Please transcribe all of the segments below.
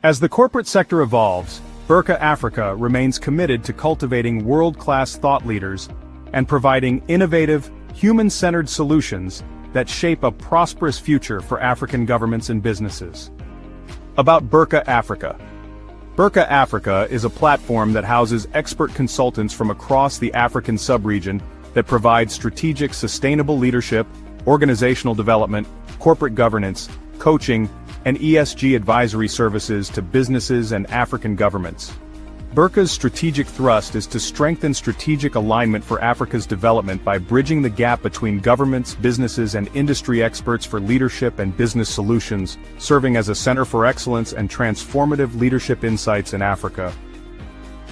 As the corporate sector evolves, Burka Africa remains committed to cultivating world-class thought leaders and providing innovative, human-centered solutions that shape a prosperous future for African governments and businesses. About Burka Africa. Burka Africa is a platform that houses expert consultants from across the African sub-region that provide strategic sustainable leadership, organizational development, corporate governance, coaching, and ESG advisory services to businesses and African governments. Burka's strategic thrust is to strengthen strategic alignment for Africa's development by bridging the gap between governments, businesses, and industry experts for leadership and business solutions, serving as a center for excellence and transformative leadership insights in Africa.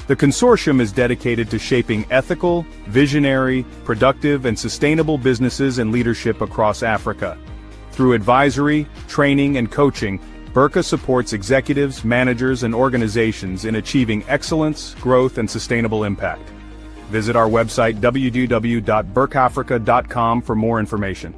The consortium is dedicated to shaping ethical, visionary, productive, and sustainable businesses and leadership across Africa. Through advisory, training, and coaching, Burka supports executives, managers, and organizations in achieving excellence, growth, and sustainable impact. Visit our website www.burkafrica.com for more information.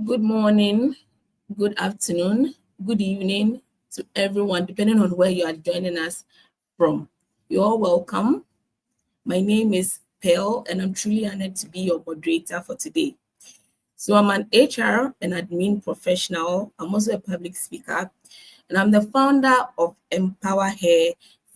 Good morning, good afternoon, good evening to everyone, depending on where you are joining us from. You're all welcome. My name is Pearl, and I'm truly honored to be your moderator for today. So I'm an HR and admin professional. I'm also a public speaker, and I'm the founder of Empower Her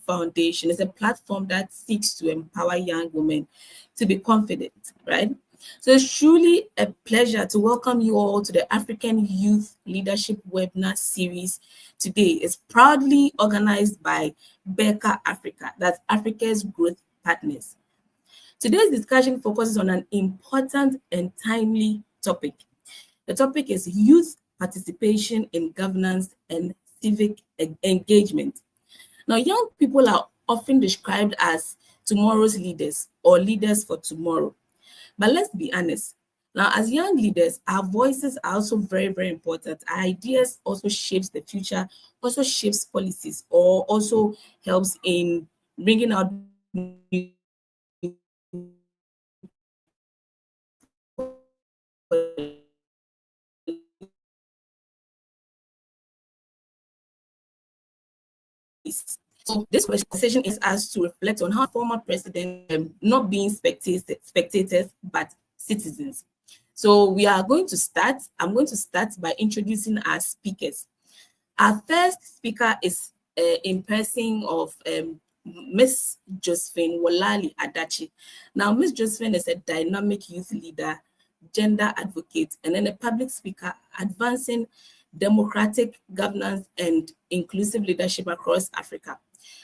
Foundation. It's a platform that seeks to empower young women to be confident, right? So it's truly a pleasure to welcome you all to the African Youth Leadership Webinar Series today. It's proudly organized by Burka Africa, that's Africa's Growth Partners. Today's discussion focuses on an important and timely topic. The topic is youth participation in governance and civic engagement. Now, young people are often described as tomorrow's leaders or leaders for tomorrow. But let's be honest. Now, as young leaders, our voices are also very, very important. Our ideas also shapes the future, also shapes policies, or also helps in bringing out So this conversation is asked to reflect on how former president not being spectators, but citizens. So we are going to start. I'm going to start by introducing our speakers. Our first speaker is in person of Miss Josephine Wolali Adachi. Now, Miss Josephine is a dynamic youth leader, gender advocate, and then a public speaker advancing democratic governance and inclusive leadership across Africa.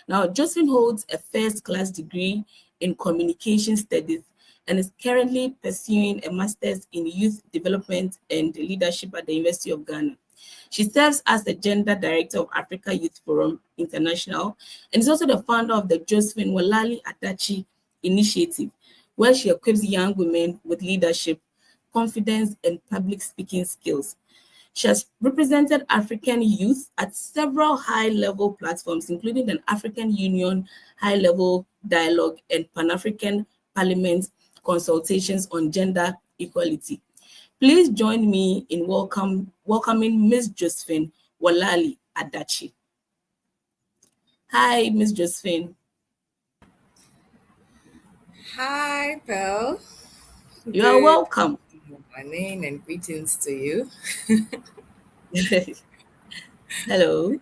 Now, Josephine holds a first-class degree in communication studies and is currently pursuing a master's in youth development and leadership at the University of Ghana. She serves as the Gender Director of Africa Youth Forum International and is also the founder of the Josephine Walali Adachi Initiative, where she equips young women with leadership, confidence, and public speaking skills. She has represented African youth at several high-level platforms, including the African Union High-Level Dialogue and Pan-African Parliament consultations on gender equality. Please join me in welcoming Ms. Josephine Walali Adachi. Hi, Ms. Josephine. Hi, Pearl. You are welcome. Morning and greetings to you. Hello.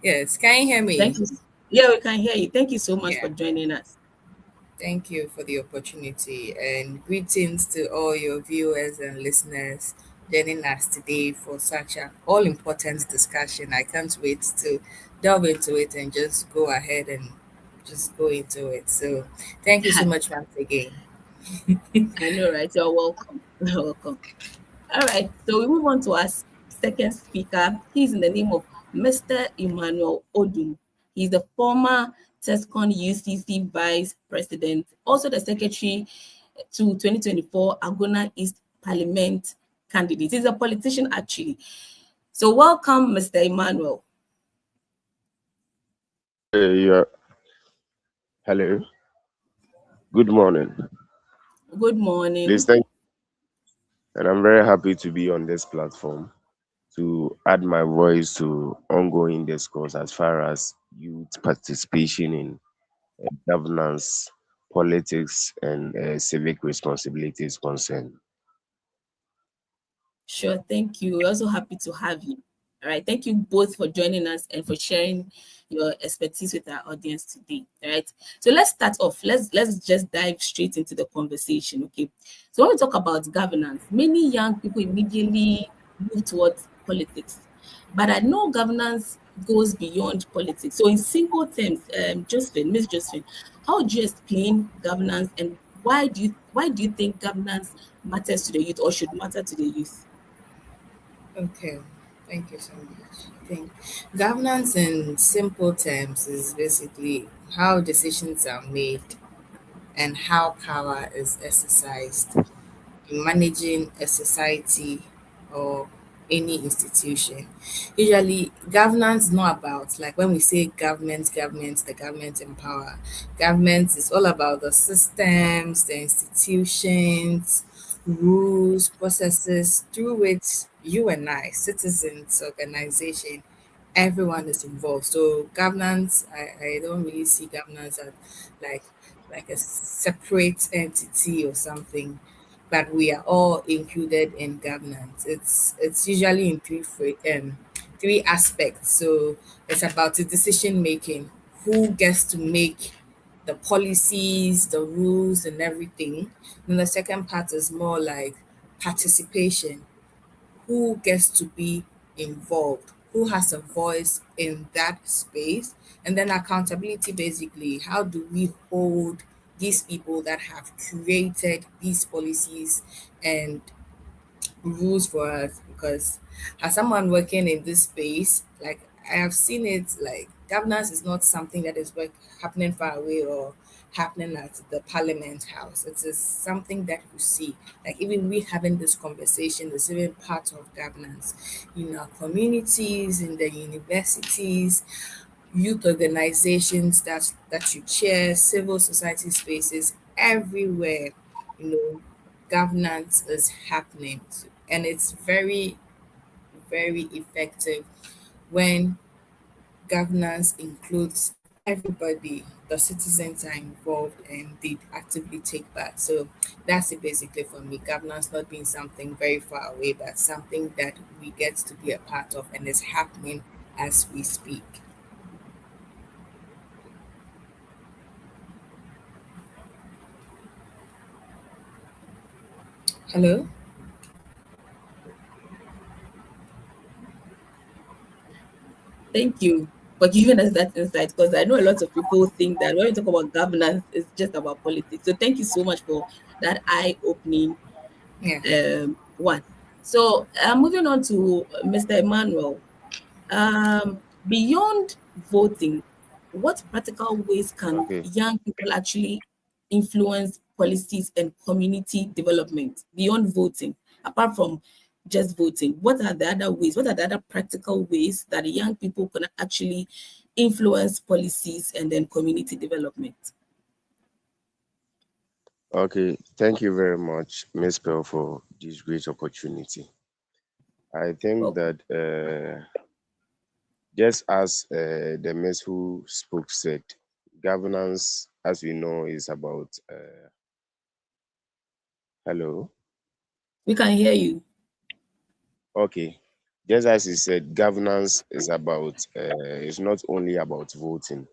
Yes, can you hear me? Thank you. Yeah, we can hear you. Thank you so much Yeah. for joining us. Thank you for the opportunity and greetings to all your viewers and listeners joining us today for such an all important discussion. I can't wait to delve into it and just go ahead and just go into it. So, thank you so much once again. I know, right? You're welcome. You're welcome. All right. So we move on to our second speaker. He's in the name of Mr. Emmanuel Odum. He's the former TESCON UCC Vice President, also the Secretary to 2024 Agona East Parliament candidate. He's a politician, actually. So welcome, Mr. Emmanuel. Yeah. Hello. Good morning. Good morning. Please thank and I'm very happy to be on this platform to add my voice to ongoing discourse as far as youth participation in governance, politics, and civic responsibility is concerned. Sure, thank you. We're also happy to have you. All right, thank you both for joining us and for sharing your expertise with our audience today. All right, so let's start off. Let's just dive straight into the conversation. Okay, so when we talk about governance, many young people immediately move towards politics, but I know governance goes beyond politics. So in simple terms, Josephine, Miss Josephine, how would you explain governance and why do you think governance matters to the youth or should matter to the youth? Okay, thank you so much. I think governance in simple terms is basically how decisions are made and how power is exercised in managing a society or any institution. Usually, governance is not about like when we say the government in power. Government is all about the systems, the institutions, rules, processes through which you and I, citizens, organization, everyone is involved. So governance, I don't really see governance as like like a separate entity or something, but we are all included in governance. It's usually in three aspects. So it's about the decision making, who gets to make the policies, the rules, and everything. And the second part is more like participation, who gets to be involved, who has a voice in that space, and then accountability basically. How do we hold these people that have created these policies and rules for us? Because as someone working in this space, like I have seen it, like governance is not something that is happening far away or happening at the parliament house. It is something that you see. Like even we having this conversation is even part of governance in our communities, in the universities, youth organizations that you chair, civil society spaces, everywhere, you know, governance is happening. And it's very, very effective when governance includes everybody, the citizens are involved and they actively take part. So that's it basically for me. Governance not being something very far away, but something that we get to be a part of and is happening as we speak. Hello? Thank you for giving us that insight, because I know a lot of people think that when we talk about governance, it's just about politics. So thank you so much for that eye-opening Yeah. one. So moving on to Mr. Emmanuel. Beyond voting, what practical ways can Okay. young people actually influence policies and community development beyond voting? Apart from just voting, what are the other ways? What are the other practical ways that young people can actually influence policies and then community development? Okay. Thank you very much, Ms. Pearl, for this great opportunity. I think Well, that just as the Ms. who spoke said, governance, as we know, is about hello. we can hear you. Okay. Just as he said, governance is about it's not only about voting.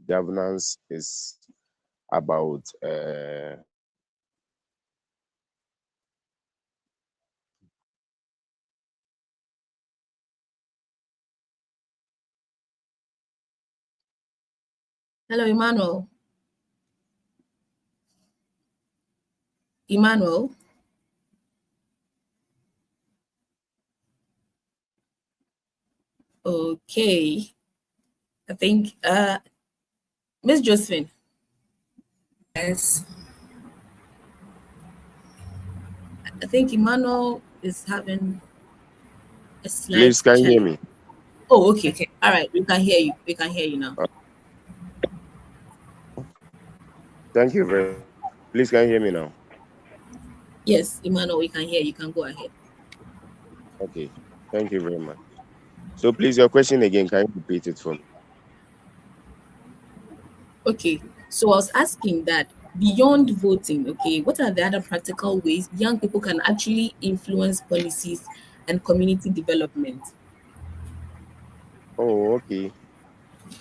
Governance is about Hello, Emmanuel. Emmanuel. Okay. I think Miss Josephine. Yes. I think Emmanuel is having a please slight can you hear challenge. me? Oh, okay. Okay. All right. We can hear you. We can hear you now. Thank you very much. Please can you hear me now? Yes, Emmanuel, we can hear you. You can go ahead. Okay. Thank you very much. So please your question again, can you repeat it for me? Okay. So I was asking that beyond voting, okay, what are the other practical ways young people can actually influence policies and community development? Oh, okay.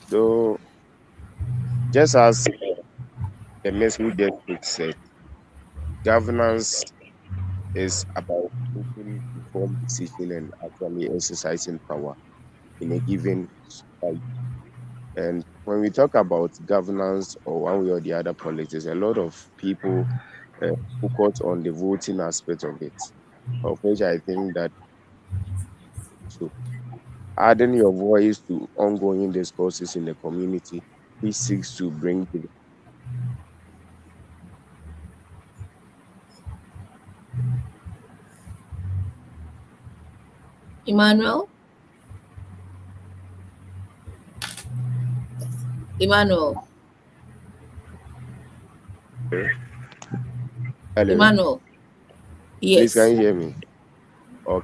So just as the Ms. who just spoke said, governance is about making informed decision and actually exercising power in a given society. And when we talk about governance or one way or the other politics, a lot of people uh, focus on the voting aspect of it, of which I think that so adding your voice to ongoing discourses in the community, which seeks to bring the Emmanuel? Emmanuel. hello, Emmanuel. please can Yes. you hear me?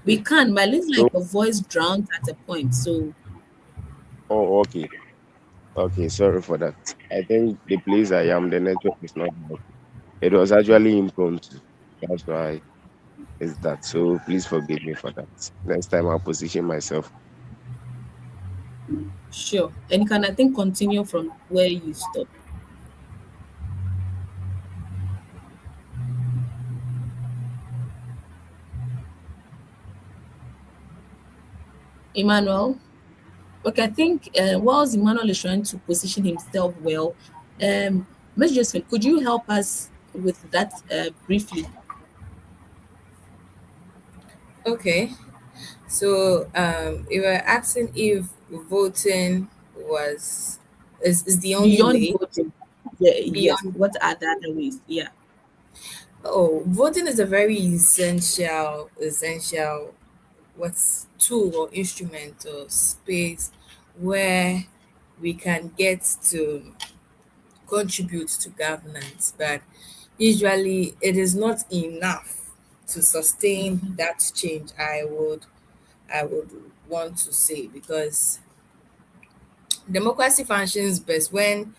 We Okay. can, but it looks So like your voice drowned at a point. So oh okay. Okay, sorry for that. I think the place I am, the network is not working. It was actually impromptu. That's why it's that. So please forgive me for that. Next time I'll position myself. sure. And you can, I think, continue from where you stopped. Emmanuel. Okay, I think whilst Emmanuel is trying to position himself well, Ms. Josephine, could you help us with that briefly? Okay. So you were asking if voting was is the only Beyond way voting, yeah, yes. beyond. What are the other ways? Yeah. Oh, voting is a very essential what's tool or instrument or space where we can get to contribute to governance, but usually it is not enough to sustain Mhm. that change. I would want to say, because democracy functions best when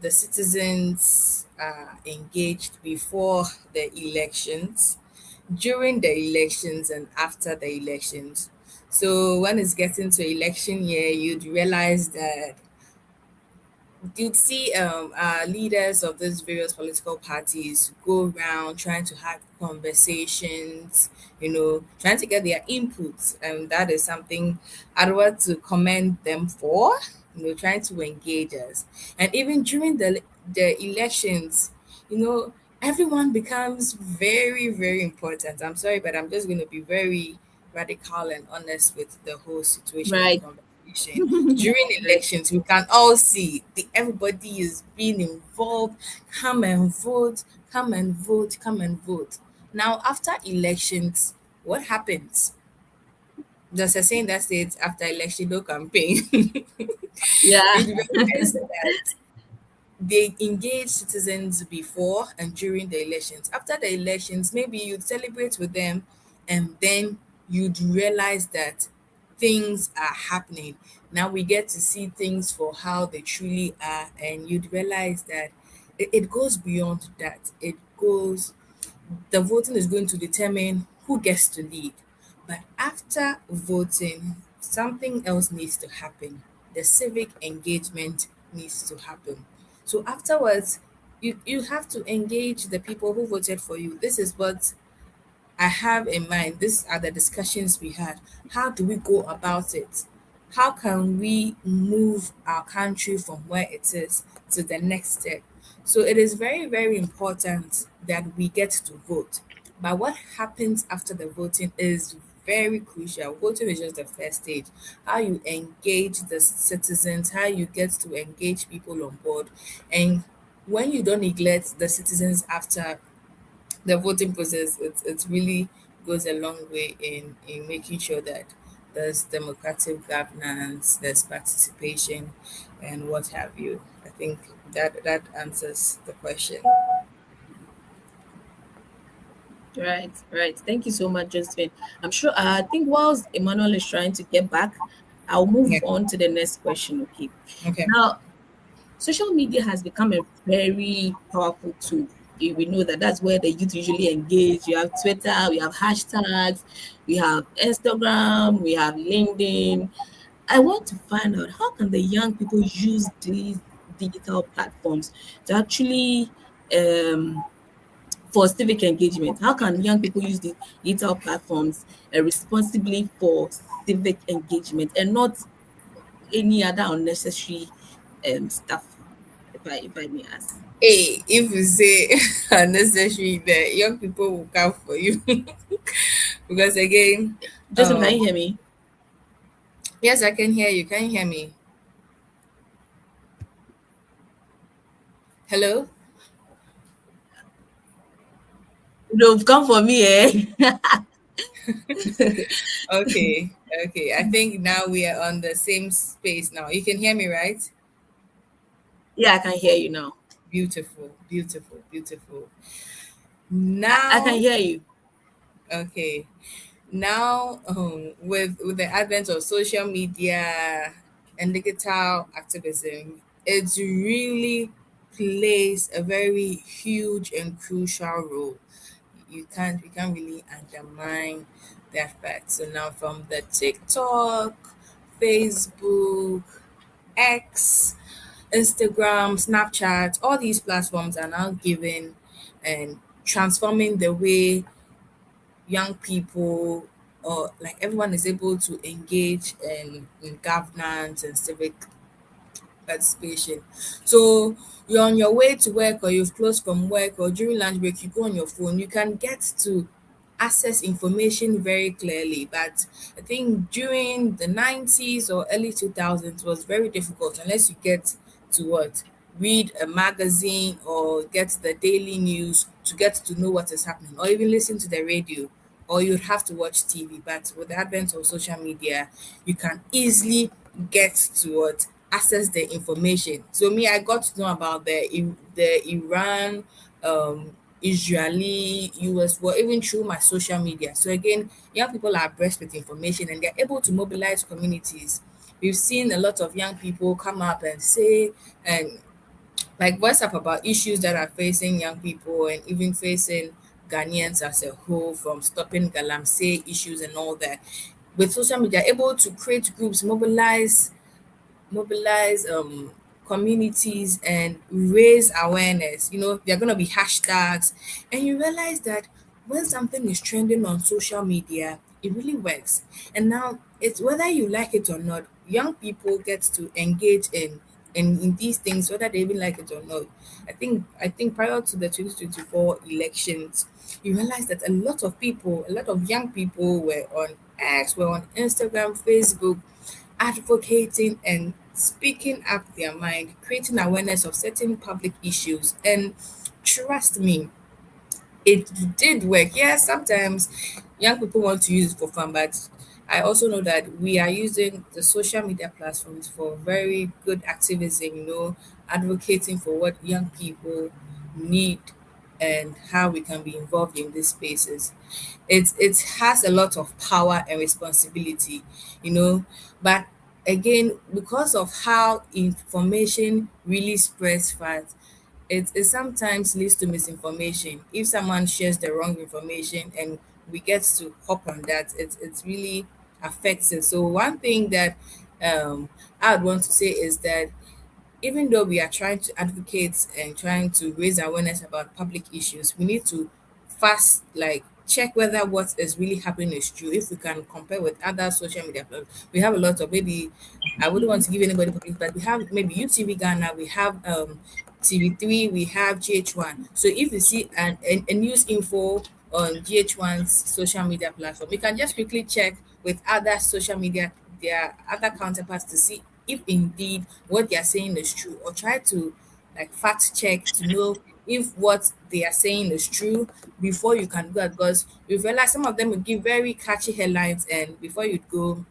the citizens are engaged before the elections, during the elections, and after the elections. So when it's getting to election year, you'd realize that you'd see leaders of these various political parties go around trying to have conversations, trying to get their inputs, and that is something I'd want to commend them for, trying to engage us. And even during the elections, you know, everyone becomes very, very important. I'm sorry, but I'm just going to be very radical and honest with the whole situation and Right. conversation. During Right. elections, we can all see everybody is being involved. Come and vote, come and vote, come and vote. Now, after elections, what happens? There's a saying that says after election, no campaign. Yeah. You'd realize that they engage citizens before and during the elections. After the elections, maybe you'd celebrate with them, and then you'd realize that things are happening. Now we get to see things for how they truly are, and you'd realize that it goes beyond that. The voting is going to determine who gets to lead. But after voting, something else needs to happen. The civic engagement needs to happen. So afterwards, you have to engage the people who voted for you. This is what I have in mind. These are the discussions we had. How do we go about it? How can we move our country from where it is to the next step? So it is very, very important that we get to vote. But what happens after the voting is very crucial. Voting is just the first stage. How you engage the citizens, how you get to engage people on board. And when you don't neglect the citizens after the voting process, it really goes a long way in making sure that there's democratic governance, there's participation, and what have you. I think that answers the question. Right, right. Thank you so much, Josephine. I'm sure, I think whilst Emmanuel is trying to get back, I'll move Yeah. on to the next question. Okay. Okay. Now, social media has become a very powerful tool. We know that that's where the youth usually engage. You have Twitter, we have hashtags, we have Instagram, we have LinkedIn. I want to find out, how can the young people use these digital platforms to actually for civic engagement? How can young people use the digital platforms responsibly for civic engagement and not any other unnecessary stuff, if I may ask? Hey, if you say unnecessary, the young people will come for you. Because again, Joseph, can you hear me? yes, I can hear you. Can you hear me? Hello? They've come for me, eh? Okay. Okay. I think now we are on the same space now. You can hear me, right? Yeah, I can hear you now. Beautiful, beautiful, beautiful. I can Now, hear you. okay. Now, with the advent of social media and digital activism, it really plays a very huge and crucial role. You can't really undermine that fact. So now, from the TikTok, Facebook, X, Instagram, Snapchat, all these platforms are now giving and transforming the way young people, or like everyone, is able to engage in governance and civic participation. So you're on your way to work, or you've closed from work, or during lunch break, you go on your phone, you can get to access information very clearly. But I think during the 90s or early 2000s was very difficult unless you get to what? Read a magazine or get the daily news to get to know what is happening, or even listen to the radio, or you'd have to watch TV. But with the advent of social media, you can easily get to what? Access the information. So me, I got to know about the Iran, Israeli, US war, even through my social media. So again, young people are abreast with information, and they're able to mobilize communities. We've seen a lot of young people come up and say, and like voice up about issues that are facing young people and even facing Ghanaians as a whole, from stopping galamsey issues and all that. With social media, able to create groups, mobilize communities and raise awareness. You know, there are going to be hashtags, and you realize that when something is trending on social media, it really works. And now it's whether you like it or not, young people get to engage in these things, whether they even like it or not. I think prior to the 2024 elections, you realize that a lot of young people were on X, were on Instagram, Facebook, advocating and speaking up their mind, creating awareness of certain public issues. And trust me, it did work. Yes, sometimes young people want to use it for fun, but I also know that we are using the social media platforms for very good activism, advocating for what young people need and how we can be involved in these spaces. It has a lot of power and responsibility, but again, because of how information really spreads fast, it sometimes leads to misinformation. If someone shares the wrong information and we get to hop on that, it really affects it. So one thing that I would want to say is that even though we are trying to advocate and trying to raise awareness about public issues, we need to first check whether what is really happening is true. If we can compare with other social media platforms, we have a lot of, maybe I wouldn't want to give anybody public, but we have maybe UTV Ghana, we have TV3, we have GH1. So if you see a news info on GH1's social media platform, you can just quickly check with other social media, their other counterparts, to see if indeed what they are saying is true, or try to fact check to know if what they are saying is true before you can go, because we realize some of them will give very catchy headlines, and before you go.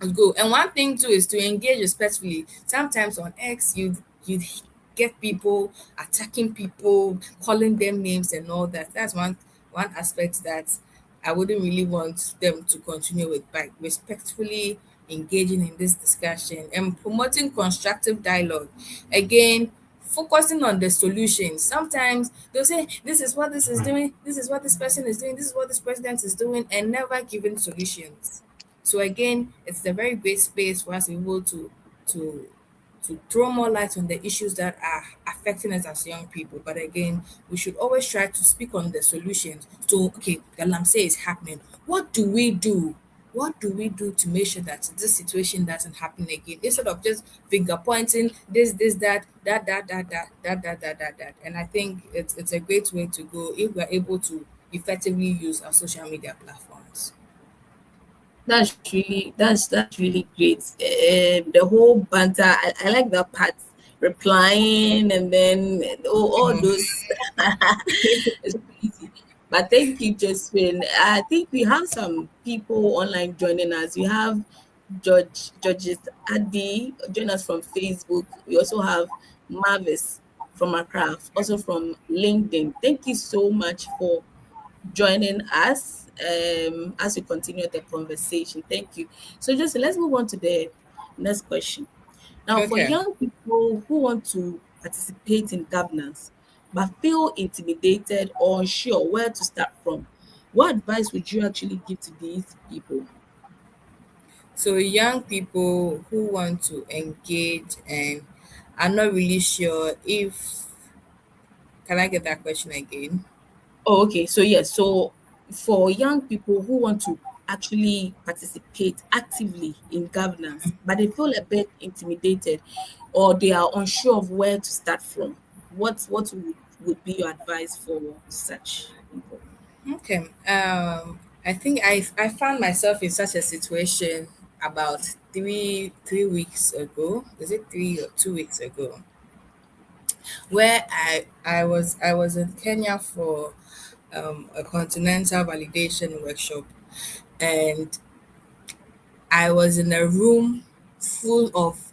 And one thing too is to engage respectfully. Sometimes on X, you get people attacking people, calling them names and all that. That's one aspect that I wouldn't really want them to continue with. By respectfully engaging in this discussion and promoting constructive dialogue. Again, focusing on the solutions. Sometimes they'll say, this is what this is doing, this is what this person is doing, this is what this president is doing, and never giving solutions. So again, it's a very great space for us to be able to throw more light on the issues that are affecting us as young people. But again, we should always try to speak on the solutions. So, okay, the Lamse is happening. What do we do? What do we do to make sure that this situation doesn't happen again? Instead of just finger pointing, this, that. And I think it's a great way to go if we're able to effectively use our social media platforms. That's really great. The whole banter, I like that part, replying and then all those. It's easy. But thank you, Josephine. I think we have some people online joining us. We have Judges Adi join us from Facebook. We also have Marvis from Accra, also from LinkedIn. Thank you so much for joining us as we continue the conversation. Thank you. So, just let's move on to the next question. Now, for Okay. young people who want to participate in governance but feel intimidated or unsure where to start from, what advice would you actually give to these people? So young people who want to engage and are not really sure if, can I get that question again? Oh, okay. So yes, so for young people who want to actually participate actively in governance, but they feel a bit intimidated or they are unsure of where to start from, what would be your advice for such people? Okay. I think I found myself in such a situation about three weeks ago. Is it 3 or 2 weeks ago? Where I was in Kenya for a continental validation workshop, and I was in a room full of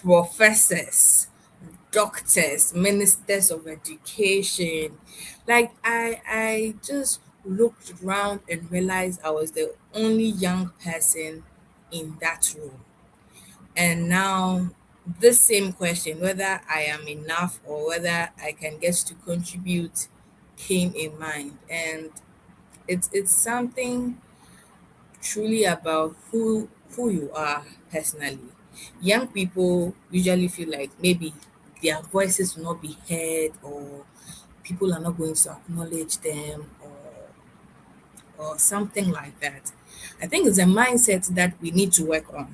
professors, doctors, ministers of education. Like I just looked around and realized I was the only young person in that room. And now this same question, whether I am enough or whether I can get to contribute, came in mind. And it's something truly about who you are personally. Young people usually feel like maybe their voices will not be heard, or people are not going to acknowledge them, or something like that. I think it's a mindset that we need to work on.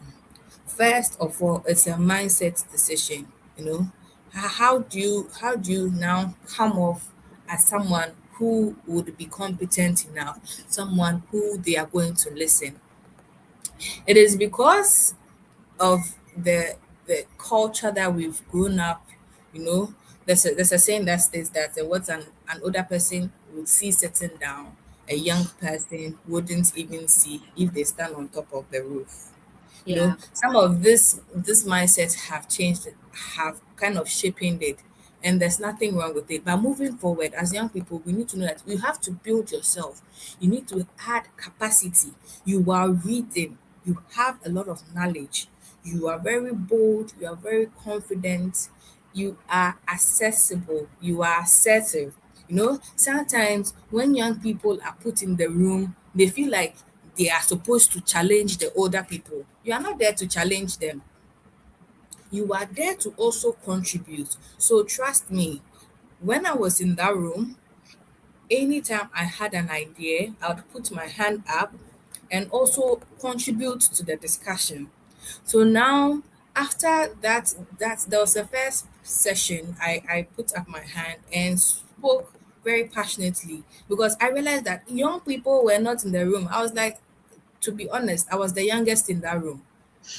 First of all, it's a mindset decision. You know, how do you now come off as someone who would be competent enough, someone who they are going to listen? It is because of the culture that we've grown up. You know, there's a saying that states that what an older person would see sitting down, a young person wouldn't even see if they stand on top of the roof. You know, Yeah. some of this mindset have changed, have kind of shaping it, and there's nothing wrong with it. But moving forward, as young people, we need to know that you have to build yourself. You need to add capacity. You are reading, you have a lot of knowledge, you are very bold, you are very confident, you are accessible, you are assertive. You know, sometimes when young people are put in the room, they feel like they are supposed to challenge the older people. You are not there to challenge them. You are there to also contribute. So trust me, when I was in that room, anytime I had an idea, I would put my hand up and also contribute to the discussion. So now, after that there was the first session, I put up my hand and spoke very passionately because I realized that young people were not in the room. I was like, to be honest, I was the youngest in that room.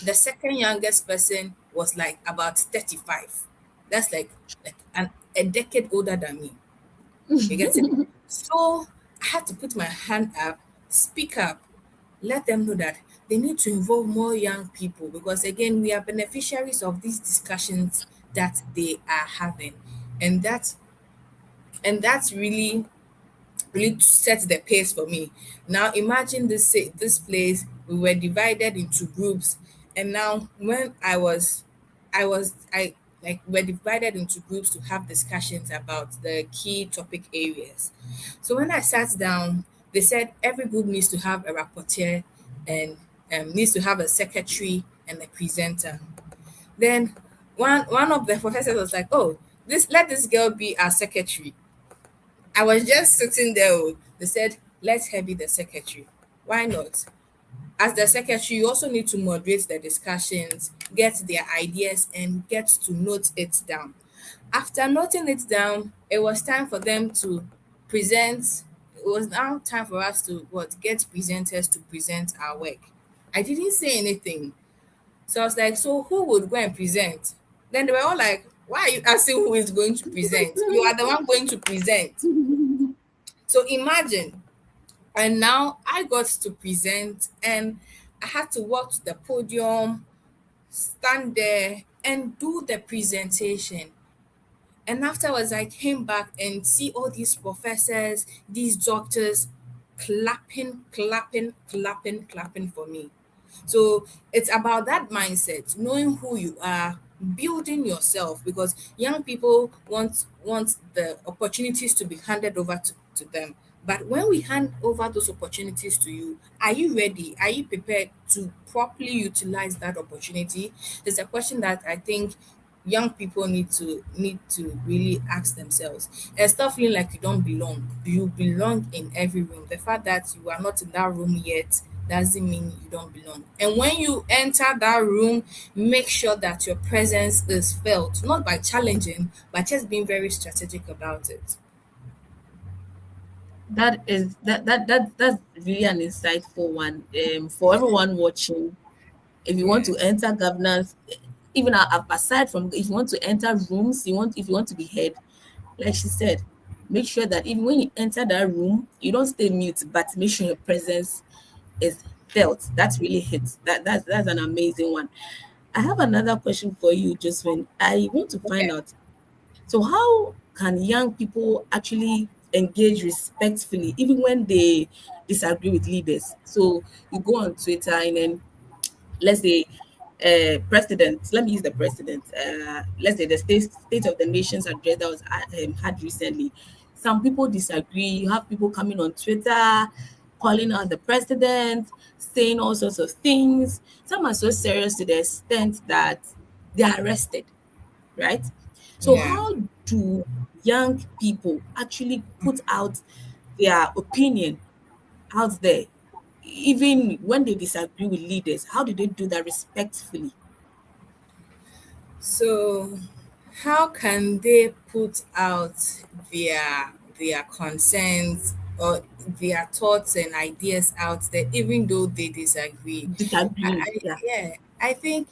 The second youngest person was like about 35. That's like a decade older than me. You get it? So I had to put my hand up, speak up, let them know that they need to involve more young people because again, we are beneficiaries of these discussions that they are having. And that's really set the pace for me. Now imagine this place, we were divided into groups, and now when I like we're divided into groups to have discussions about the key topic areas. So when I sat down, they said every group needs to have a rapporteur and needs to have a secretary and a presenter. Then one of the professors was like, "Oh, this let this girl be our secretary." I was just sitting there. Oh. They said, let her be the secretary. Why not? As the secretary, you also need to moderate the discussions, get their ideas, and get to note it down. After noting it down, it was time for them to present. It was now time for us to get presenters to present our work. I didn't say anything. So I was like, so who would go and present? Then they were all like, why are you asking who is going to present? You are the one going to present. So imagine, and now I got to present, and I had to walk to the podium, stand there, and do the presentation. And afterwards, I came back and see all these professors, these doctors clapping, clapping, clapping, clapping for me. So it's about that mindset, knowing who you are, building yourself, because young people want the opportunities to be handed over to them. But when we hand over those opportunities to you, are you ready? Are you prepared to properly utilize that opportunity? It's a question that I think young people need to really ask themselves and stop feeling like you don't belong. You belong in every room. The fact that you are not in that room yet doesn't mean you don't belong. And when you enter that room, make sure that your presence is felt, not by challenging, but just being very strategic about it. That's really an insightful one. For everyone watching, if you want to Yes. enter governance, even aside from if you want to enter rooms, if you want to be heard, like she said, make sure that even when you enter that room, you don't stay mute, but make sure your presence is felt. That's really hits. That's an amazing one. I have another question for you, Josephine. I want to find Okay. out. So how can young people actually engage respectfully, even when they disagree with leaders? So you go on Twitter and then let's say president, let me use the president, let's say the state of the nation's address that was had recently. Some people disagree. You have people coming on Twitter calling out the president, saying all sorts of things. Some are so serious to the extent that they are arrested, right? So Yeah. how do young people actually put out their opinion out there, even when they disagree with leaders? How do they do that respectfully? So, how can they put out their concerns or their thoughts and ideas out there, even though they disagree? Disagree, yeah. Yeah, I think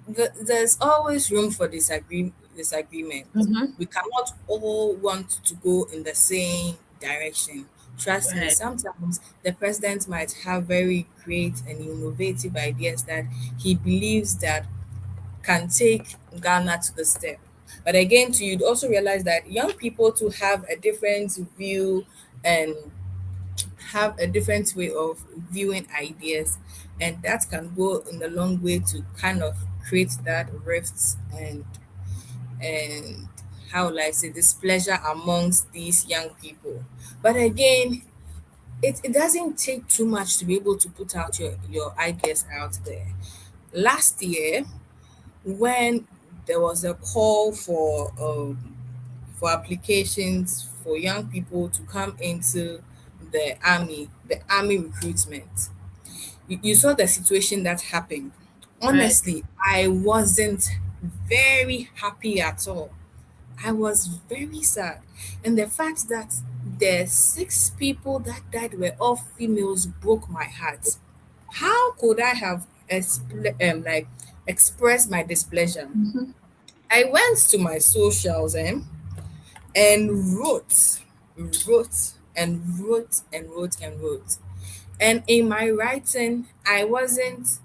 there's always room for disagreement. Mm-hmm. We cannot all want to go in the same direction. Trust me, Right. sometimes the president might have very great and innovative ideas that he believes that can take Ghana to the step. But again, to you'd also realize that young people to have a different view and have a different way of viewing ideas, and that can go in a long way to kind of create that rift and how will I say displeasure amongst these young people. But again, it doesn't take too much to be able to put out your ideas out there. Last year, when there was a call for applications for young people to come into the army recruitment. You saw the situation that happened. Right. Honestly, I wasn't very happy at all. I was very sad. And the fact that the 6 people that died were all females broke my heart. How could I have expressed my displeasure? Mm-hmm. I went to my socials and wrote. And in my writing, I wasn't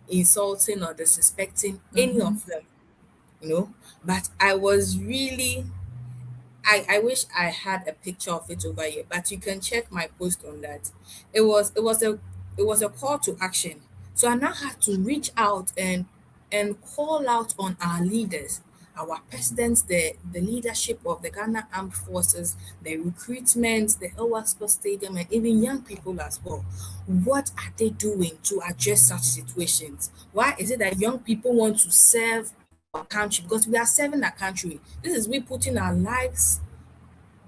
insulting or disrespecting any Mm-hmm. of them, you know, but I was really I wish I had a picture of it over here, but you can check my post on that. It was a call to action. So I now had to reach out and call out on our leaders, our presidents, the leadership of the Ghana Armed Forces, the recruitment, the Elwa Sports Stadium, and even young people as well. What are they doing to address such situations? Why is it that young people want to serve our country? Because we are serving our country. This is we putting our lives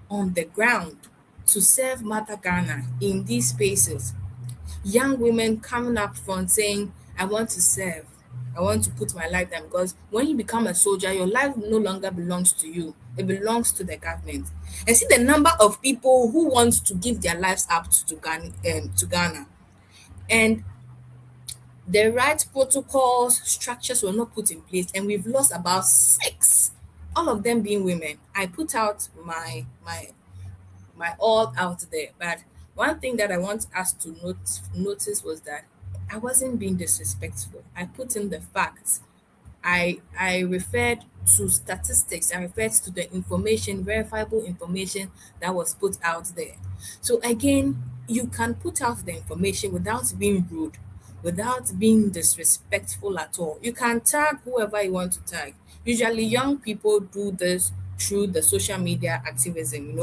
on the ground to serve Mother Ghana in these spaces. Young women coming up front saying, I want to serve. I want to put my life down because when you become a soldier, your life no longer belongs to you. It belongs to the government. And see the number of people who want to give their lives up to Ghana. And the right protocols, structures were not put in place, and we've lost about 6, all of them being women. I put out my all out there. But one thing that I want us to notice was that I wasn't being disrespectful. I put in the facts. I referred to statistics. I referred to the information, verifiable information that was put out there. So again, you can put out the information without being rude, without being disrespectful at all. You can tag whoever you want to tag. Usually young people do this through the social media activism.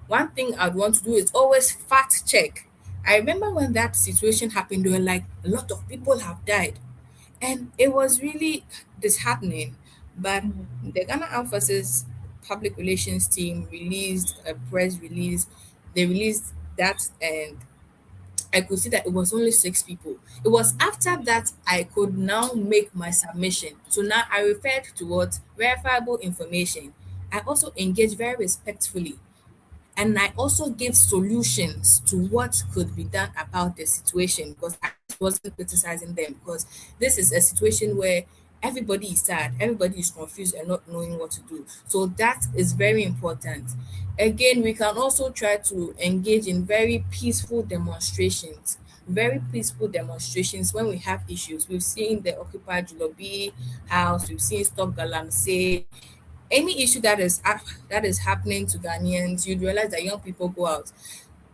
One thing I'd want to do is always fact check. I remember when that situation happened, there were like a lot of people have died. And it was really disheartening. But the Ghana Armed Forces public relations team released a press release. They released that, and I could see that it was only 6 people. It was after that I could now make my submission. So now I referred to what verifiable information. I also engaged very respectfully, and I also gave solutions to what could be done about the situation, because I wasn't criticizing them, because this is a situation where everybody is sad, everybody is confused and not knowing what to do. So that is very important. Again, we can also try to engage in very peaceful demonstrations. Very peaceful demonstrations when we have issues. We've seen the Occupy Julobi House, we've seen Stop Galamsey, any issue that is happening to Ghanaians, you'd realize that young people go out.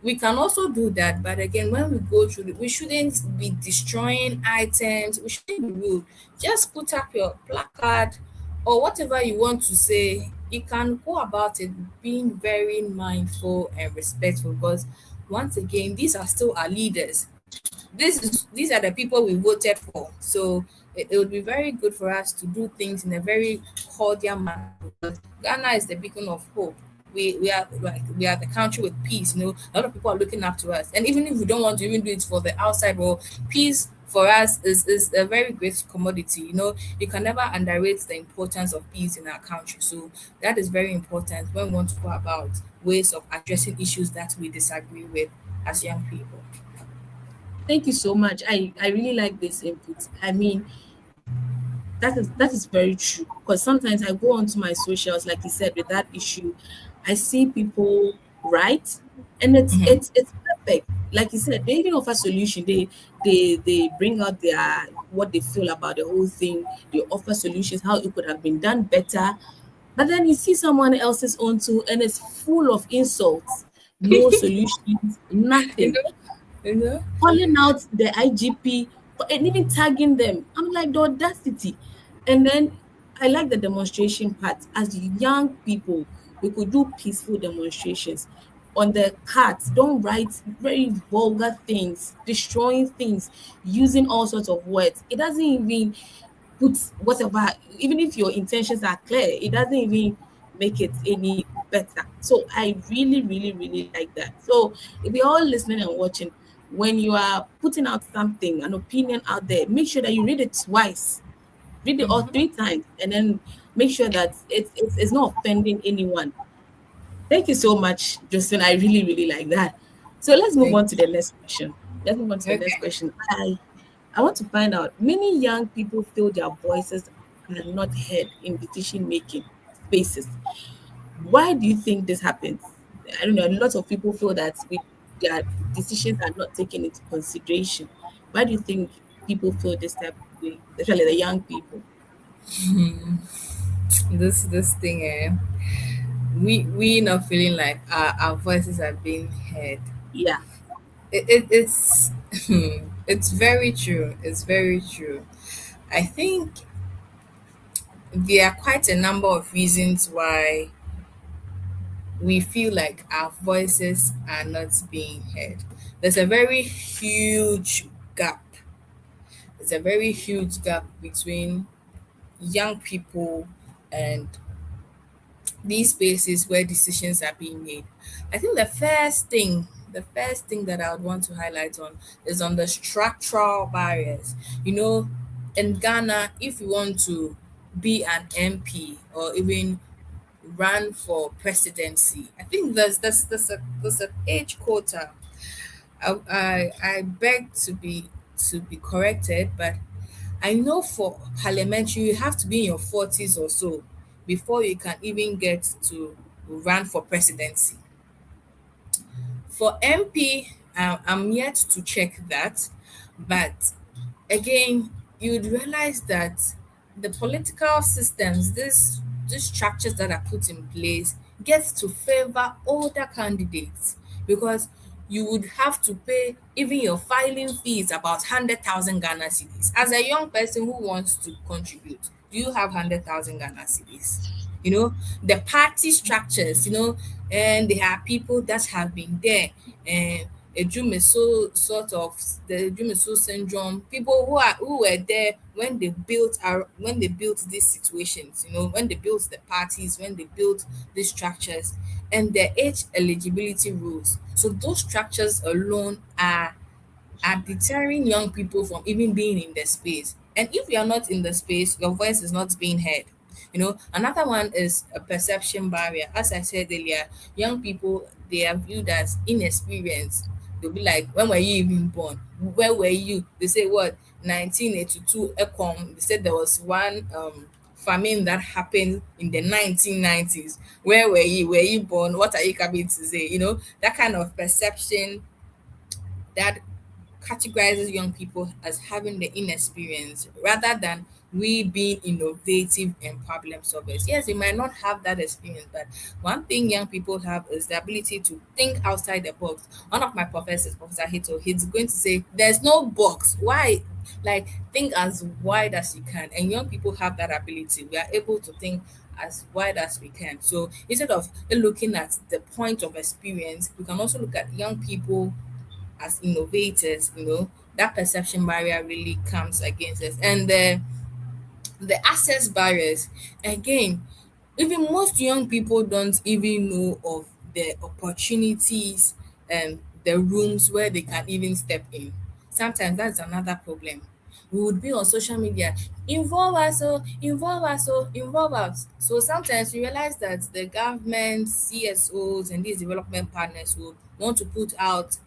We can also do that, but again, when we go through it, we shouldn't be destroying items. We shouldn't be rude. Just put up your placard or whatever you want to say. You can go about it being very mindful and respectful, because once again, these are still our leaders. These are the people we voted for. So it would be very good for us to do things in a very cordial manner, because Ghana is the beacon of hope. We are the country with peace. A lot of people are looking up to us, and even if we don't want to even do it for the outside world, peace for us is a very great commodity. You can never underrate the importance of peace in our country. So that is very important when we want to go about ways of addressing issues that we disagree with as young people. Thank you so much. I really like this input. I mean, that is very true, because sometimes I go onto my socials, like you said, with that issue. I see people write, and it's perfect. Like you said, they even offer solution. They bring out their what they feel about the whole thing. They offer solutions how it could have been done better. But then you see someone else's own too, and it's full of insults, no solutions, You nothing, know, you know. calling out the IGP and even tagging them. I'm like, the audacity. And then I like the demonstration part. As young people, we could do peaceful demonstrations. On the cards, don't write very vulgar things, destroying things, using all sorts of words. It doesn't even put whatever, even if your intentions are clear, it doesn't even make it any better. So I really, really, really like that. So if you're all listening and watching, when you are putting out something, an opinion out there, make sure that you read it twice, read it all 3 times, and then make sure that it's not offending anyone. Thank you so much, Justin. I really, really like that. So let's move Thank on to the next question. Let's move on to the next Okay. question. I want to find out, many young people feel their voices are not heard in decision making spaces. Why do you think this happens? I don't know. A lot of people feel that their decisions are not taken into consideration. Why do you think people feel this type of way, especially the young people? This thing, we not feeling like our voices are being heard. Yeah. It's it's very true. It's very true. I think there are quite a number of reasons why we feel like our voices are not being heard. There's a very huge gap. There's a very huge gap between young people and these spaces where decisions are being made. I think the first thing that I would want to highlight on is on the structural barriers. In Ghana, if you want to be an MP or even run for presidency, I think there's an age quota. I beg to be corrected, but I know for parliamentary you have to be in your 40s or so before you can even get to run for presidency. For MP, I'm yet to check that, but again, you'd realize that the political systems, these structures that are put in place, gets to favor older candidates, because you would have to pay even your filing fees about 100,000 Ghana cedis. As a young person who wants to contribute, do you have 100,000 Ghana cedis? The party structures, and there are people that have been there, and Ejumeso sort of the Ejumeso syndrome, people who were there when they built these situations, when they built the parties, when they built these structures, and their age eligibility rules. So those structures alone are deterring young people from even being in the space. And if you are not in the space, your voice is not being heard. Another one is a perception barrier. As I said earlier, young people, they are viewed as inexperienced. They'll be like, when were you even born? Where were you? They say what? 1982 Ecom. They said there was one famine that happened in the 1990s. Where were you? Were you born? What are you coming to say? That kind of perception that categorizes young people as having the inexperience rather than we being innovative and problem solvers. Yes, you might not have that experience, but one thing young people have is the ability to think outside the box. One of my professors, Professor Hito, he's going to say, there's no box. Why? Like, think as wide as you can. And young people have that ability. We are able to think as wide as we can. So instead of looking at the point of experience, we can also look at young people as innovators. That perception barrier really comes against us. And the access barriers, again, even most young people don't even know of the opportunities and the rooms where they can even step in. Sometimes that's another problem. We would be on social media, involve us, oh, involve us, oh, involve us. So sometimes we realize that the government, CSOs, and these development partners will want to put out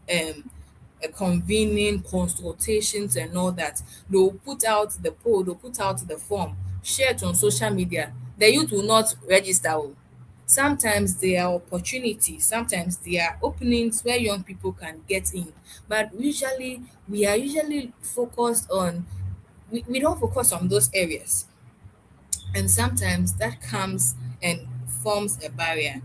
convening consultations and all that. They'll put out the poll, they'll put out the form, share it on social media. The youth will not register. Oh. Sometimes there are opportunities, sometimes there are openings where young people can get in. But usually we are usually focused on we don't focus on those areas, and sometimes that comes and forms a barrier.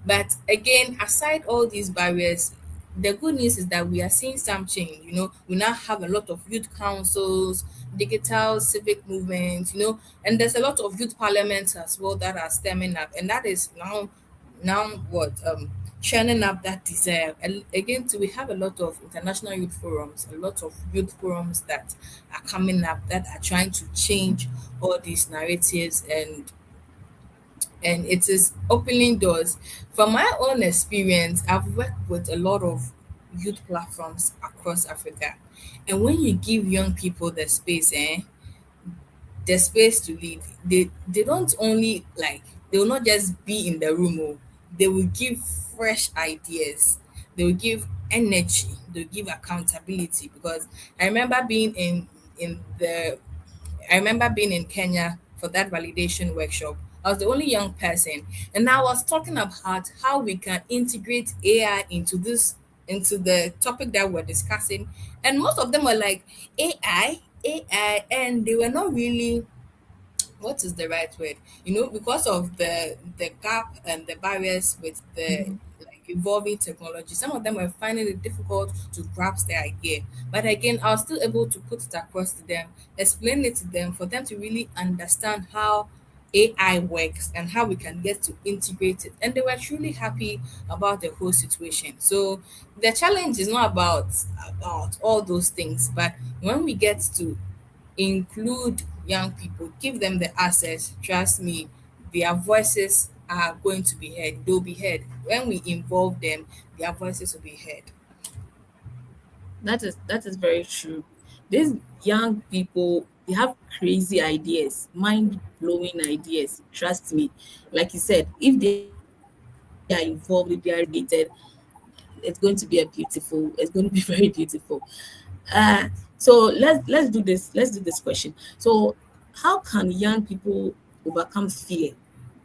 But again, aside all these barriers, the good news is that we are seeing some change. We now have a lot of youth councils, digital civic movements, and there's a lot of youth parliaments as well that are stemming up, and that is now what churning up that desire. And again, too, we have a lot of international youth forums, a lot of youth forums that are coming up that are trying to change all these narratives, and it is opening doors. From my own experience, I've worked with a lot of youth platforms across Africa, and when you give young people the space to lead, they don't only like they will not just be in the room. Oh, they will give fresh ideas, they will give energy, they'll give accountability. Because I remember being in the I remember being in Kenya for that validation workshop. I was the only young person, and I was talking about how we can integrate AI into the topic that we're discussing. And most of them were like, AI, and they were not really, what is the right word, because of the gap and the barriers with the like evolving technology. Some of them were finding it difficult to grasp the idea, but again, I was still able to put it across to them, explain it to them, for them to really understand how AI works and how we can get to integrate it, and they were truly happy about the whole situation. So the challenge is not about all those things, but when we get to include young people, give them the access, trust me, their voices are going to be heard. They'll be heard. When we involve them, their voices will be heard. That is very true. These young people, they have crazy ideas, mind blowing ideas. Trust me. Like you said, if they are involved, if they are engaged, it's going to be very beautiful. So let's do this. Let's do this question. So, how can young people overcome fear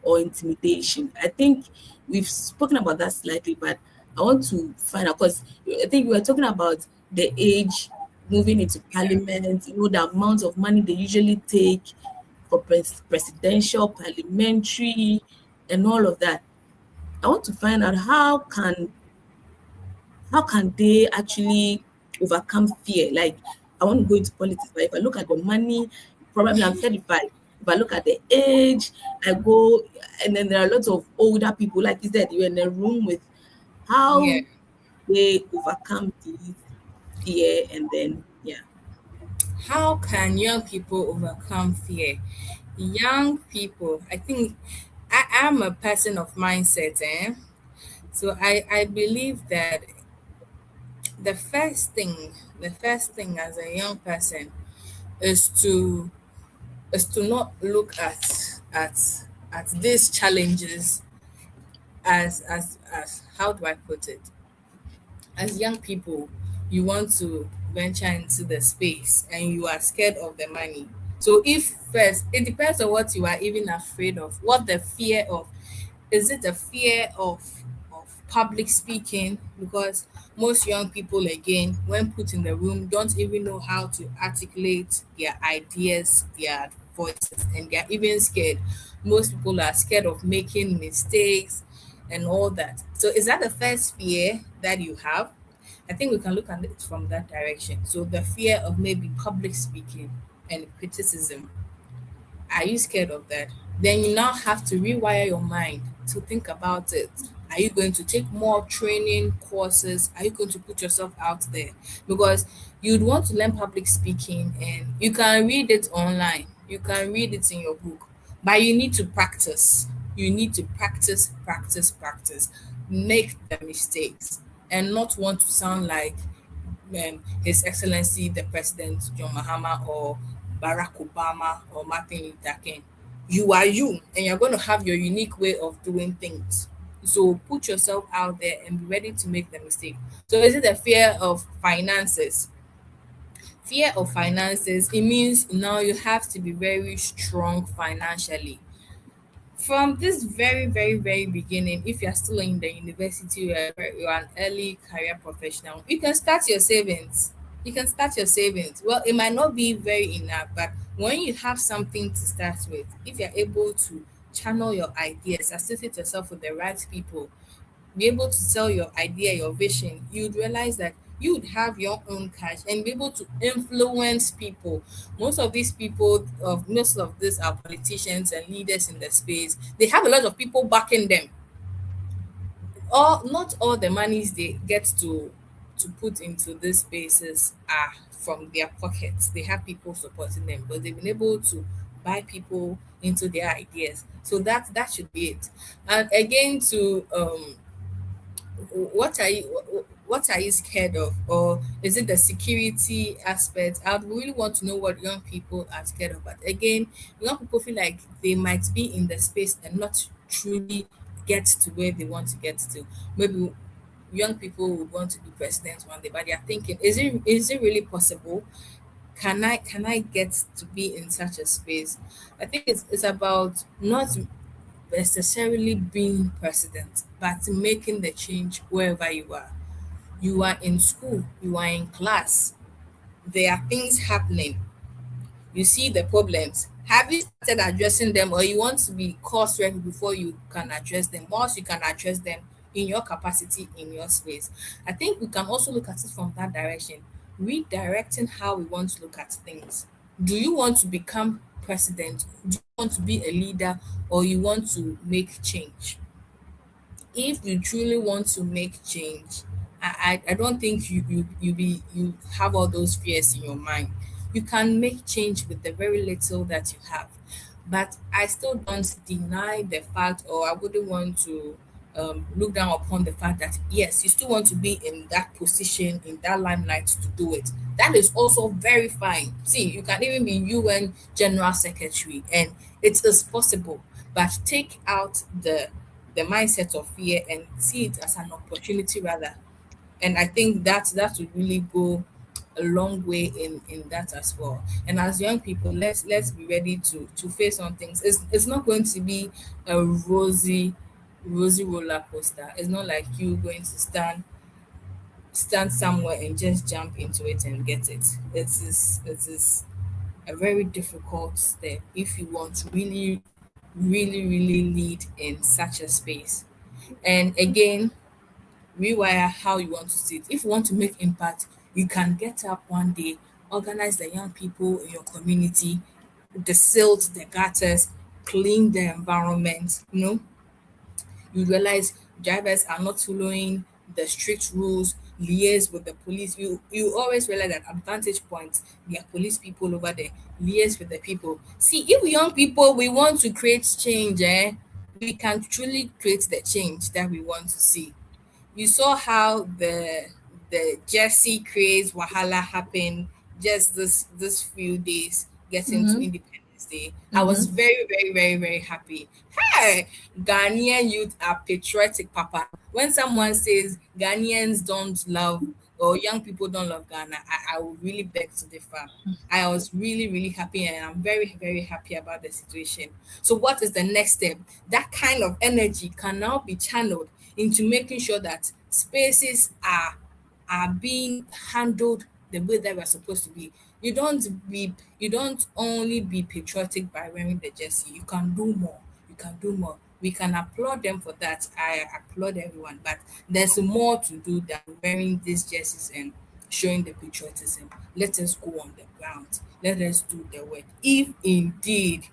or intimidation? I think we've spoken about that slightly, but I want to find out, because I think we were talking about the age moving into parliament. The amount of money they usually take for presidential, parliamentary, and all of that. I want to find out how can they actually overcome fear? Like, I want to go into politics, but if I look at the money, probably I'm 35. If I look at the age, I go, and then there are lots of older people, like you said, you're in a room with Yeah. how they overcome this fear, and then yeah. How can young people overcome fear? Young people, I think I am a person of mindset, So I believe that the first thing as a young person is to not look at these challenges as how do I put it? As young people, you want to venture into the space and you are scared of the money. So if first, it depends on what you are even afraid of, what the fear of. Is it a fear of public speaking? Because most young people, again, when put in the room, don't even know how to articulate their ideas, their voices, and they're even scared. Most people are scared of making mistakes and all that. So is that the first fear that you have? I think we can look at it from that direction. So the fear of maybe public speaking and criticism, are you scared of that? Then you now have to rewire your mind to think about it. Are you going to take more training courses? Are you going to put yourself out there? Because you'd want to learn public speaking and you can read it online, you can read it in your book, but you need to practice. You need to practice, practice, practice. Make the mistakes and not want to sound like His Excellency the President John Mahama or Barack Obama or Martin Luther King. You are you, and you're going to have your unique way of doing things. So put yourself out there and be ready to make the mistake. So is it the fear of finances? Fear of finances, it means now you have to be very strong financially from this very, very, very beginning. If you're still in the university, you're an early career professional, you can start your savings. You can start your savings. Well, it might not be very enough, but when you have something to start with, if you're able to channel your ideas, associate yourself with the right people, be able to sell your idea, your vision, you'd realize that you would have your own cash and be able to influence people. Most of these are politicians and leaders in the space. They have a lot of people backing them. All Not all the monies they get to put into these spaces are from their pockets. They have people supporting them, but they've been able to buy people into their ideas. So that should be it. And again, to what are you scared of, or is it the security aspect? I would really want to know what young people are scared of. But again, young people feel like they might be in the space and not truly get to where they want to get to. Maybe young people would want to be president one day, but they are thinking, is it really possible? Can I get to be in such a space? I think it's about not necessarily being president, but making the change wherever you are. You are in school, you are in class, there are things happening. You see the problems. Have you started addressing them, or you want to be course ready before you can address them? Once you can address them in your capacity, in your space. I think we can also look at it from that direction, redirecting how we want to look at things. Do you want to become president? Do you want to be a leader, or you want to make change? If you truly want to make change, I don't think you have all those fears in your mind. You can make change with the very little that you have. But I still don't deny the fact, or I wouldn't want to look down upon the fact that yes, you still want to be in that position, in that limelight to do it. That is also very fine. See, you can even be UN General Secretary, and it is possible. But take out the mindset of fear and see it as an opportunity rather. And I think that would really go a long way in that as well. And as young people, let's be ready to face on things. It's not going to be a rosy roller coaster. It's not like you going to stand somewhere and just jump into it and get it. It is a very difficult step if you want to really, really, really lead in such a space. And again, rewire how you want to see it. If you want to make impact, you can get up one day, organize the young people in your community, the silt, the gutters, clean the environment. You realize drivers are not following the strict rules, liaise with the police. You always realize that at vantage points, there are police people over there, liaise with the people. See, if young people we want to create change, we can truly create the change that we want to see. You saw how the Jersey craze wahala happened just this few days getting to Mm-hmm. Independence Day. I was Mm-hmm. very, very, very, very happy. Hey, Ghanaian youth are patriotic, Papa. When someone says Ghanaians don't love or young people don't love Ghana, I would really beg to differ. I was really, really happy, and I'm very, very happy about the situation. So, what is the next step? That kind of energy can now be channeled into making sure that spaces are being handled the way that we're supposed to be. You don't only be patriotic by wearing the jersey. You can do more. You can do more. We can applaud them for that. I applaud everyone, but there's more to do than wearing these jerseys and showing the patriotism. Let us go on the ground. Let us do the work. If indeed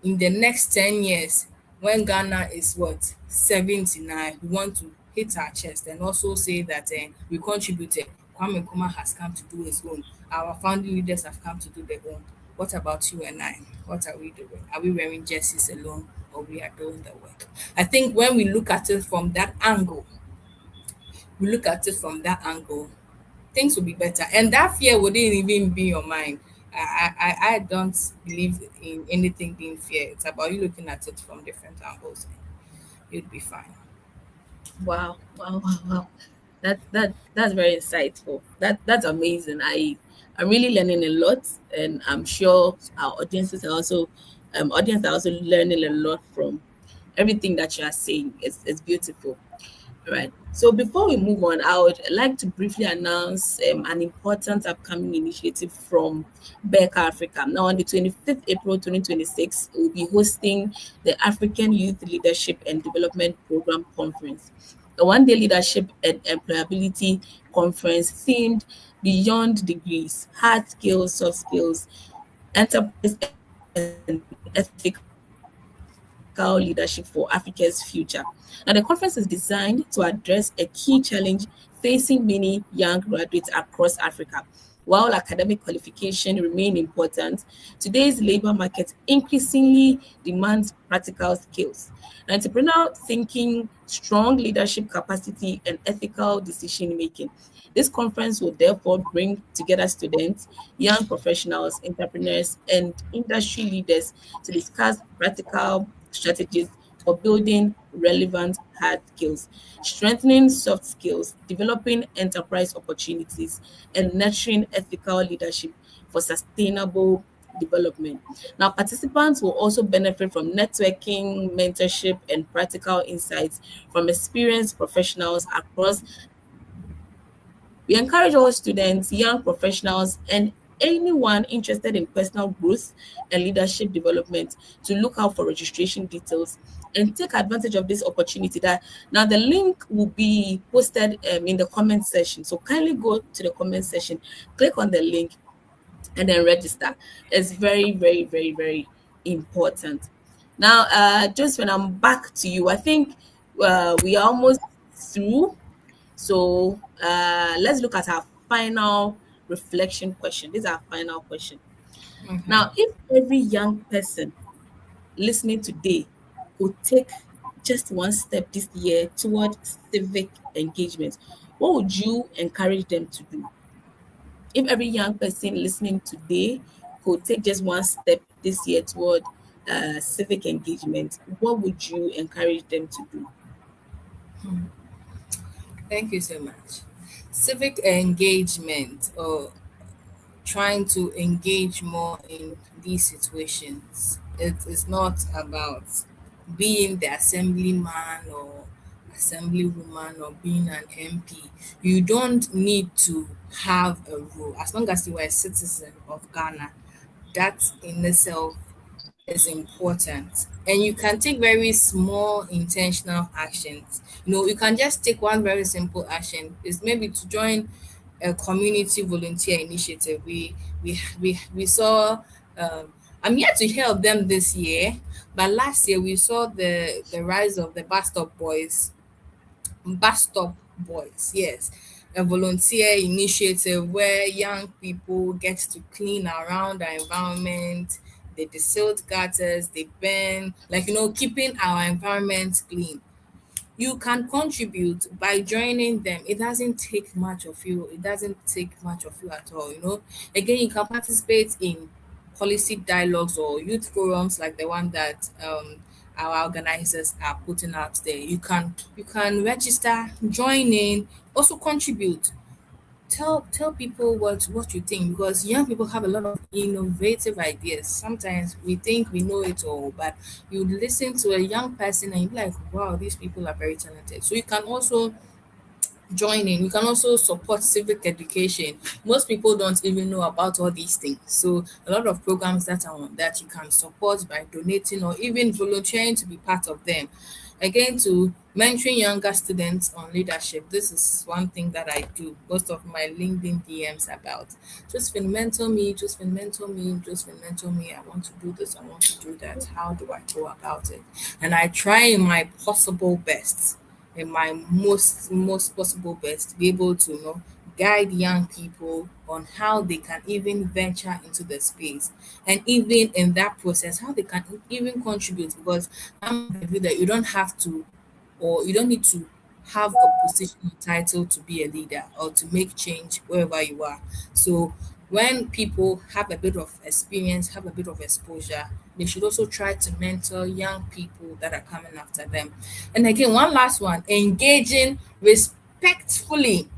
in the next 10 years, when Ghana is what, 79, we want to hit our chest and also say that we contributed. Kwame Nkrumah has come to do his own. Our founding leaders have come to do their own. What about you and I? What are we doing? Are we wearing jerseys alone or we are doing the work? I think when we look at it from that angle, things will be better. And that fear wouldn't even be in your mind. I don't believe in anything being fear. It's about you looking at it from different angles. You'd be fine. Wow, wow, wow, wow. That's very insightful. That's amazing. I'm really learning a lot, and I'm sure our audience are also learning a lot from everything that you are saying. It's beautiful. Right. So before we move on, I would like to briefly announce an important upcoming initiative from Beck Africa. Now, on the 25th April 2026, we'll be hosting the African Youth Leadership and Development Program Conference, a one-day leadership and employability conference themed beyond degrees, hard skills, soft skills, enterprise, and ethical leadership for Africa's future. Now, the conference is designed to address a key challenge facing many young graduates across Africa. While academic qualification remain important, today's labor market increasingly demands practical skills, entrepreneurial thinking, strong leadership capacity, and ethical decision making. This conference will therefore bring together students, young professionals, entrepreneurs, and industry leaders to discuss practical strategies for building relevant hard skills, strengthening soft skills, developing enterprise opportunities, and nurturing ethical leadership for sustainable development. Now, participants will also benefit from networking, mentorship, and practical insights from experienced professionals across Africa. We encourage all students, young professionals, and anyone interested in personal growth and leadership development to look out for registration details and take advantage of this opportunity. That now the link will be posted in the comment section. So kindly go to the comment section, click on the link, and then register. It's very, very, very, very important. Now, just when I'm back to you, I think we are almost through. So let's look at our final reflection question. This is our final question. Okay. Now, if every young person listening today could take just one step this year toward civic engagement, what would you encourage them to do? If every young person listening today could take just one step this year toward civic engagement, what would you encourage them to do? Thank you so much. Civic engagement, or trying to engage more in these situations. It is not about being the assemblyman or assemblywoman or being an MP. You don't need to have a role. As long as you are a citizen of Ghana, that in itself is important. And you can take very small intentional actions. You can just take one very simple action. Is maybe to join a community volunteer initiative. We saw I'm yet to hear of them this year, but last year we saw the rise of the bus stop boys, yes, a volunteer initiative where young people get to clean around our environment. They desilt gutters, they burn, like, keeping our environment clean. You can contribute by joining them. It doesn't take much of you. It doesn't take much of you at all. Again, you can participate in policy dialogues or youth forums like the one that our organizers are putting out there. You can register, join in, also contribute. Tell people what you think, because young people have a lot of innovative ideas. Sometimes we think we know it all, but you listen to a young person and you're like, wow, these people are very talented. So you can also join in. You can also support civic education. Most people don't even know about all these things. So a lot of programs that are on that you can support by donating or even volunteering to be part of them. Again, to mentoring younger students on leadership. This is one thing that I do most of my LinkedIn DMs about. Just been mentor me, just been mentor me, just been mentor me. I want to do this, I want to do that. How do I go about it? And I try my possible best, in my most possible best, to be able to guide young people on how they can even venture into the space, and even in that process how they can even contribute, because I'm of the view that you don't have to, or you don't need to have a position or title to be a leader or to make change wherever you are. So when people have a bit of experience, have a bit of exposure, they should also try to mentor young people that are coming after them. And again, one last one, engaging respectfully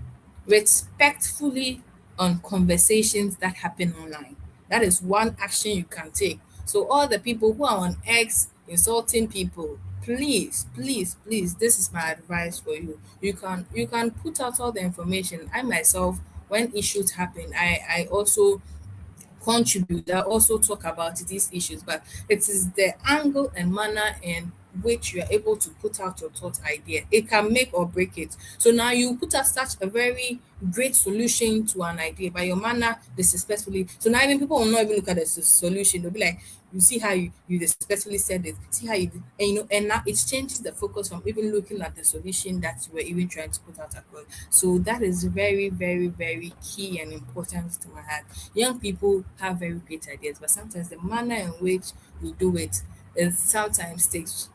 on conversations that happen online. That is one action you can take. So all the people who are on X insulting people, please, this is my advice for you. You can put out all the information. I myself, when issues happen, I also contribute, that also talk about these issues, but it is the angle and manner in which you are able to put out your thought idea. It can make or break it. So now you put out such a very great solution to an idea, but your manner disrespectfully. So now even people will not even look at the solution. They'll be like, you see how you disrespectfully said it. See how you did, and and now it changes the focus from even looking at the solution that you were even trying to put out across. So that is very, very, very key and important to my heart. Young people have very great ideas, but sometimes the manner in which we do it is sometimes takes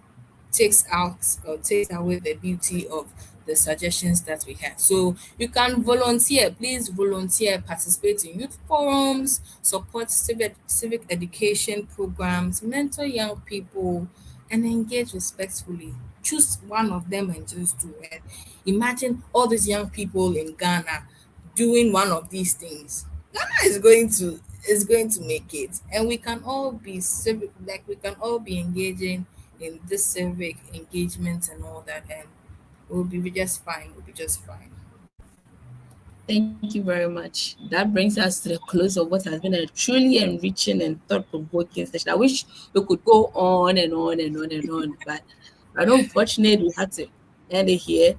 out or takes away the beauty of the suggestions that we have. So you can volunteer, please volunteer, participate in youth forums, support civic education programs, mentor young people, and engage respectfully. Choose one of them and just do it. Imagine all these young people in Ghana doing one of these things. Ghana is going to make it, and we can all be civic, like we can all be engaging in this civic engagement and all that, and we'll be just fine. We'll be just fine. Thank you very much. That brings us to the close of what has been a truly enriching and thought-provoking session. I wish we could go on and on and on and on, but unfortunately, we had to end it here.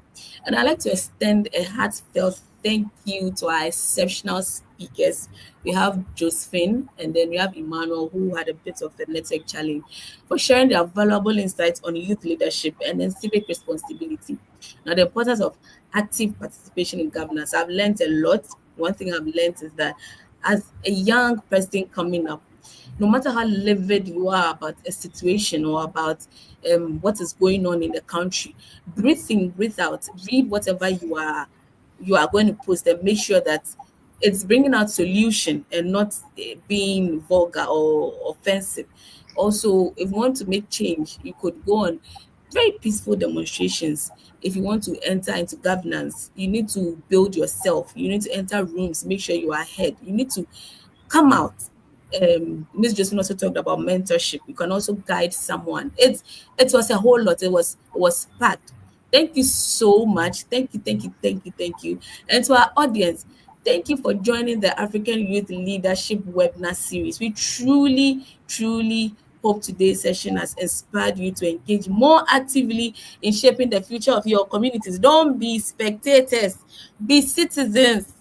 And I'd like to extend a heartfelt thank you to our exceptional speakers. We have Josephine, and then we have Emmanuel, who had a bit of a network challenge, for sharing their valuable insights on youth leadership and then civic responsibility. Now, the importance of active participation in governance. I've learned a lot. One thing I've learned is that as a young person coming up, no matter how livid you are about a situation or about what is going on in the country, breathe in, breathe out, read whatever you are going to post, and make sure that it's bringing out solution and not being vulgar or offensive. Also, if you want to make change, you could go on very peaceful demonstrations. If you want to enter into governance, you need to build yourself. You need to enter rooms, make sure you are ahead. You need to come out. Ms. Josephine also talked about mentorship. You can also guide someone. It was a whole lot. It was packed. Thank you so much. Thank you. And to our audience, thank you for joining the African Youth Leadership webinar series. We truly hope today's session has inspired you to engage more actively in shaping the future of your communities. Don't be spectators, be citizens.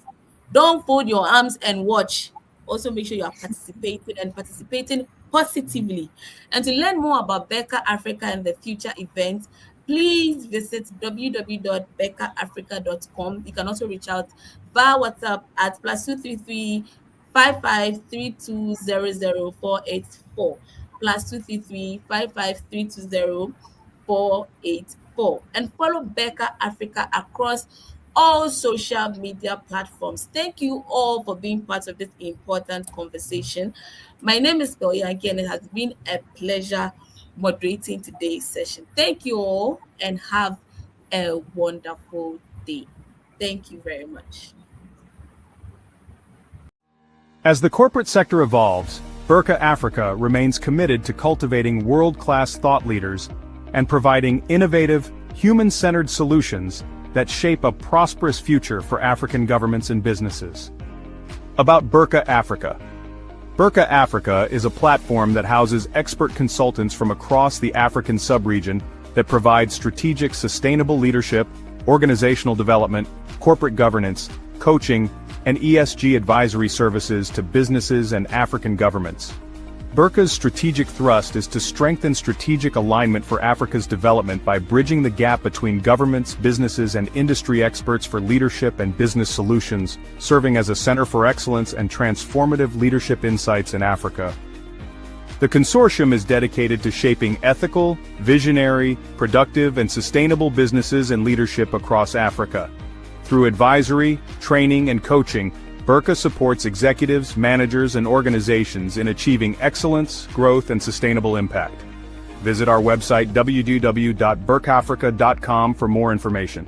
Don't fold your arms and watch. Also, make sure you are participating positively. And to learn more about Becca Africa and the future events, please visit www.beccaafrica.com. You can also reach out via WhatsApp at +233 5532000484, +233 55320484, and follow Becca Africa across all social media platforms. Thank you all for being part of this important conversation. My name is Goya again. It has been a pleasure moderating today's session. Thank you all and have a wonderful day. Thank you very much. As the corporate sector evolves, Burka Africa remains committed to cultivating world-class thought leaders and providing innovative, human-centered solutions that shape a prosperous future for African governments and businesses. About Burka Africa. Burka Africa is a platform that houses expert consultants from across the African sub-region that provide strategic sustainable leadership, organizational development, corporate governance, coaching, and ESG advisory services to businesses and African governments. Burka's strategic thrust is to strengthen strategic alignment for Africa's development by bridging the gap between governments, businesses, and industry experts for leadership and business solutions, serving as a center for excellence and transformative leadership insights in Africa. The consortium is dedicated to shaping ethical, visionary, productive, and sustainable businesses and leadership across Africa. Through advisory, training, and coaching, Burka supports executives, managers, and organizations in achieving excellence, growth, and sustainable impact. Visit our website www.burkafrica.com for more information.